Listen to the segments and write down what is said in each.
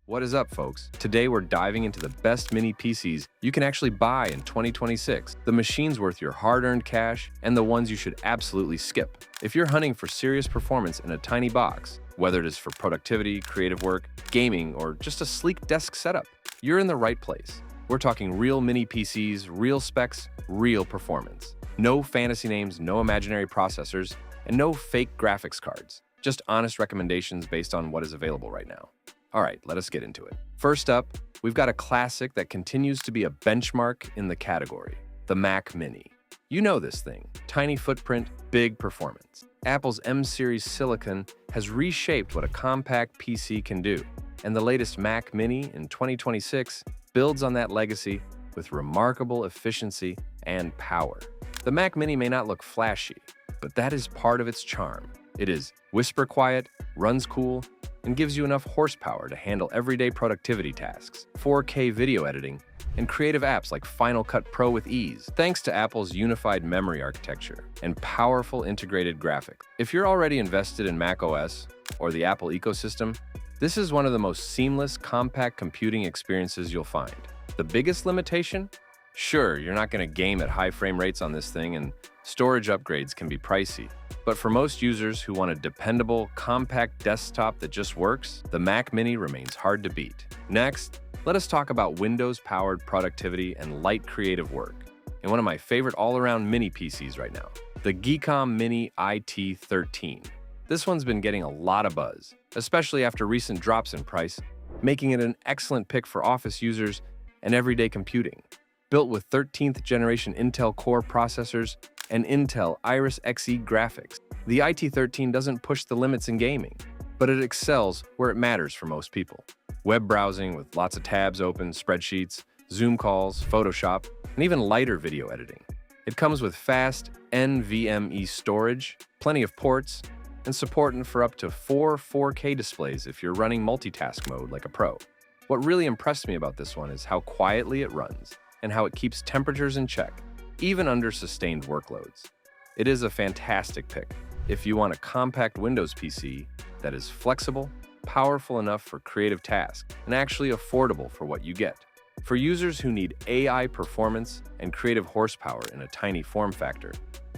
What is up, folks? Today we're diving into the best mini PCs you can actually buy in 2026, the machines worth your hard-earned cash, and the ones you should absolutely skip. If you're hunting for serious performance in a tiny box, whether it is for productivity, creative work, gaming, or just a sleek desk setup, you're in the right place. We're talking real mini PCs, real specs, real performance. No fantasy names, no imaginary processors, and no fake graphics cards. Just honest recommendations based on what is available right now. All right, let us get into it. First up, we've got a classic that continues to be a benchmark in the category, the Mac Mini. You know this thing, tiny footprint, big performance. Apple's M-series silicon has reshaped what a compact PC can do, and the latest Mac Mini in 2026 builds on that legacy with remarkable efficiency and power. The Mac Mini may not look flashy, but that is part of its charm. It is whisper quiet, runs cool, and gives you enough horsepower to handle everyday productivity tasks, 4K video editing, and creative apps like Final Cut Pro with ease, thanks to Apple's unified memory architecture and powerful integrated graphics. If you're already invested in macOS or the Apple ecosystem, this is one of the most seamless, compact computing experiences you'll find. The biggest limitation? Sure, you're not going to game at high frame rates on this thing, and storage upgrades can be pricey. But for most users who want a dependable, compact desktop that just works, the Mac Mini remains hard to beat. Next, let us talk about Windows-powered productivity and light creative work, and one of my favorite all-around mini PCs right now, the Geekom Mini IT13. This one's been getting a lot of buzz, especially after recent drops in price, making it an excellent pick for office users and everyday computing. Built with 13th generation Intel Core processors and Intel Iris Xe graphics, the IT13 doesn't push the limits in gaming, but it excels where it matters for most people. Web browsing with lots of tabs open, spreadsheets, Zoom calls, Photoshop, and even lighter video editing. It comes with fast NVMe storage, plenty of ports, and support for up to 4 4K displays if you're running multitask mode like a pro. What really impressed me about this one is how quietly it runs and how it keeps temperatures in check, even under sustained workloads. It is a fantastic pick if you want a compact Windows PC that is flexible, powerful enough for creative tasks, and actually affordable for what you get. For users who need AI performance and creative horsepower in a tiny form factor,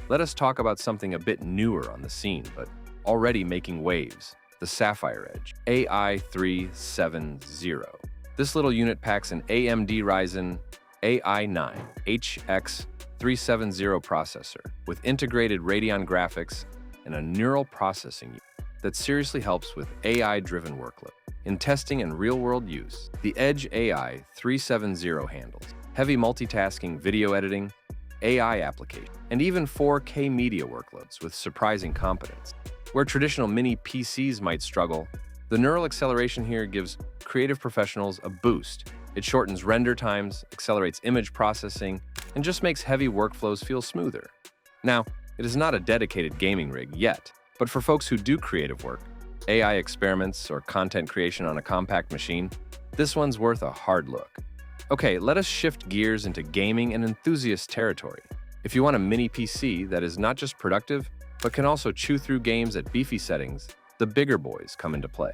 let us talk about something a bit newer on the scene, but already making waves, the Sapphire Edge AI370. This little unit packs an AMD Ryzen AI9 HX370 processor with integrated Radeon graphics and a neural processing unit that seriously helps with AI-driven workload. In testing and real-world use, the Edge AI370 handles heavy multitasking video editing, AI application, and even 4K media workloads with surprising competence. Where traditional mini PCs might struggle, the neural acceleration here gives creative professionals a boost. It shortens render times, accelerates image processing, and just makes heavy workflows feel smoother. Now, it is not a dedicated gaming rig yet, but for folks who do creative work, AI experiments, or content creation on a compact machine, this one's worth a hard look. Okay, let us shift gears into gaming and enthusiast territory. If you want a mini PC that is not just productive, but can also chew through games at beefy settings, the bigger boys come into play.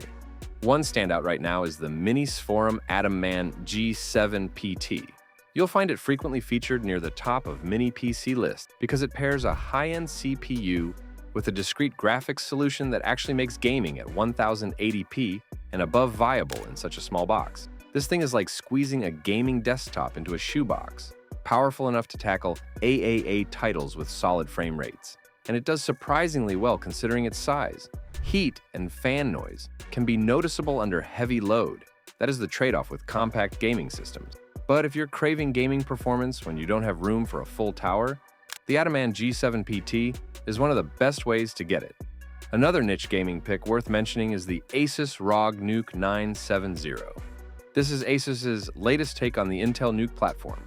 One standout right now is the Minisforum AtomMan G7 PT. You'll find it frequently featured near the top of mini PC lists because it pairs a high-end CPU with a discrete graphics solution that actually makes gaming at 1080p and above viable in such a small box. This thing is like squeezing a gaming desktop into a shoebox, powerful enough to tackle AAA titles with solid frame rates. And it does surprisingly well considering its size. Heat and fan noise can be noticeable under heavy load. That is the trade-off with compact gaming systems. But if you're craving gaming performance when you don't have room for a full tower, the AtomMan G7 PT is one of the best ways to get it. Another niche gaming pick worth mentioning is the ASUS ROG NUC 970. This is ASUS's latest take on the Intel NUC platform,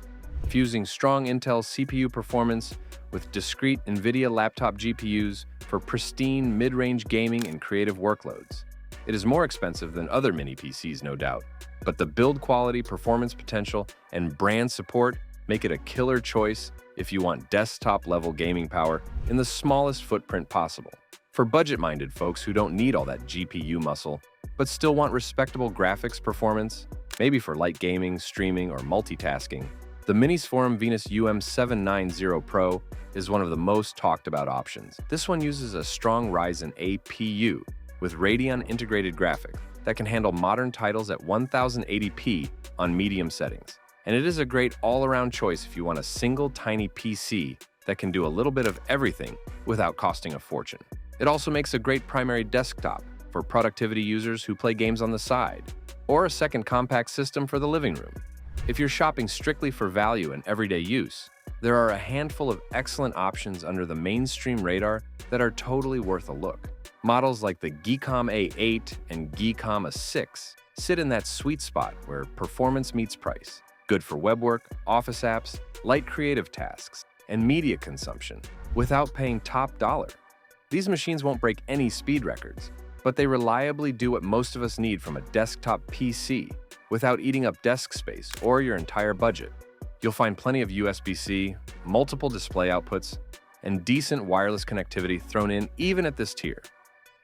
fusing strong Intel CPU performance with discrete NVIDIA laptop GPUs for pristine mid-range gaming and creative workloads. It is more expensive than other mini PCs, no doubt, but the build quality, performance potential, and brand support make it a killer choice if you want desktop-level gaming power in the smallest footprint possible. For budget-minded folks who don't need all that GPU muscle, but still want respectable graphics performance, maybe for light gaming, streaming, or multitasking, the Minisforum Venus UM790 Pro is one of the most talked about options. This one uses a strong Ryzen APU with Radeon integrated graphics that can handle modern titles at 1080p on medium settings. And it is a great all-around choice if you want a single tiny PC that can do a little bit of everything without costing a fortune. It also makes a great primary desktop for productivity users who play games on the side, or a second compact system for the living room. If you're shopping strictly for value and everyday use, there are a handful of excellent options under the mainstream radar that are totally worth a look. Models like the Geekom A8 and Geekom A6 sit in that sweet spot where performance meets price. Good for web work, office apps, light creative tasks, and media consumption without paying top dollar. These machines won't break any speed records, but they reliably do what most of us need from a desktop PC without eating up desk space or your entire budget. You'll find plenty of USB-C, multiple display outputs, and decent wireless connectivity thrown in even at this tier.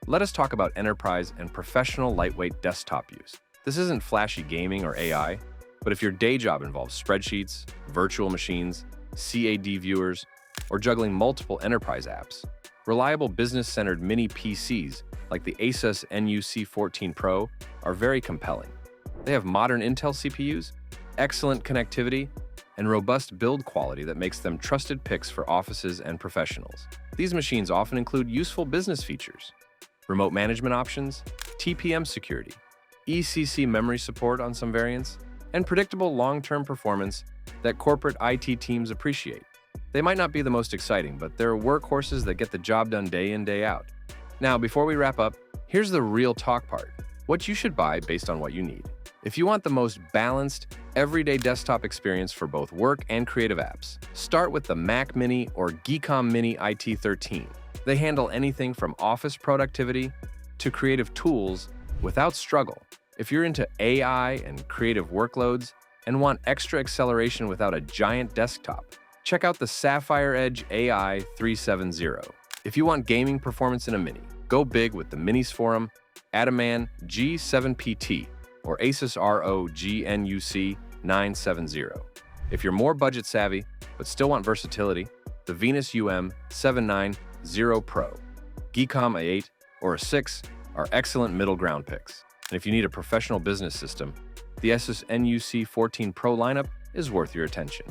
Let us talk about enterprise and professional lightweight desktop use. This isn't flashy gaming or AI, but if your day job involves spreadsheets, virtual machines, CAD viewers, or juggling multiple enterprise apps, reliable business-centered mini PCs like the ASUS ROG 14 Pro are very compelling. They have modern Intel CPUs, excellent connectivity, and robust build quality that makes them trusted picks for offices and professionals. These machines often include useful business features, remote management options, TPM security, ECC memory support on some variants, and predictable long-term performance that corporate IT teams appreciate. They might not be the most exciting, but they're workhorses that get the job done day in, day out. Now, before we wrap up, here's the real talk part: what you should buy based on what you need. If you want the most balanced, everyday desktop experience for both work and creative apps, start with the Mac Mini or Geekom Mini IT13. They handle anything from office productivity to creative tools without struggle. If you're into AI and creative workloads and want extra acceleration without a giant desktop, check out the Sapphire Edge AI 370. If you want gaming performance in a mini, go big with the Minisforum AtomMan G7 PT or ASUS ROG NUC 970. If you're more budget savvy but still want versatility, the Venus UM790 Pro, Geekom A8, or A6 are excellent middle ground picks. And if you need a professional business system, the ASUS ROG 14 Pro lineup is worth your attention.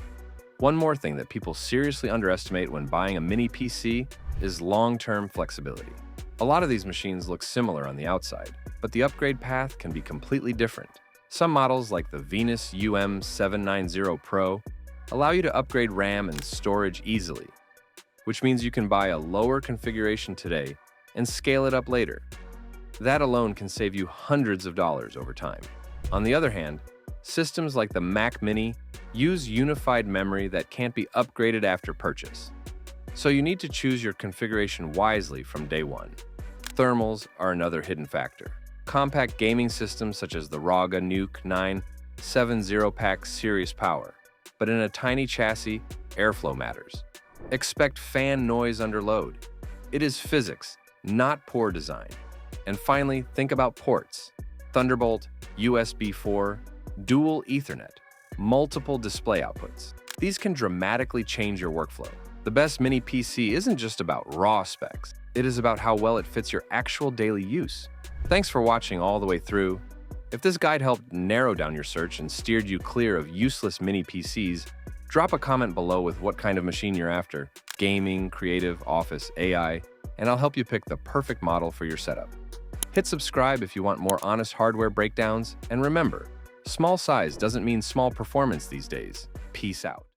One more thing that people seriously underestimate when buying a mini PC is long-term flexibility. A lot of these machines look similar on the outside, but the upgrade path can be completely different. Some models, like the Venus UM790 Pro, allow you to upgrade RAM and storage easily, which means you can buy a lower configuration today and scale it up later. That alone can save you hundreds of dollars over time. On the other hand, systems like the Mac Mini use unified memory that can't be upgraded after purchase. So you need to choose your configuration wisely from day one. Thermals are another hidden factor. Compact gaming systems such as the ROG NUC 970 pack serious power, but in a tiny chassis, airflow matters. Expect fan noise under load. It is physics, not poor design. And finally, think about ports: Thunderbolt, USB 4, dual Ethernet, multiple display outputs. These can dramatically change your workflow. The best mini PC isn't just about raw specs. It is about how well it fits your actual daily use. Thanks for watching all the way through. If this guide helped narrow down your search and steered you clear of useless mini PCs, drop a comment below with what kind of machine you're after: gaming, creative, office, AI, and I'll help you pick the perfect model for your setup. Hit subscribe if you want more honest hardware breakdowns, and remember, small size doesn't mean small performance these days. Peace out.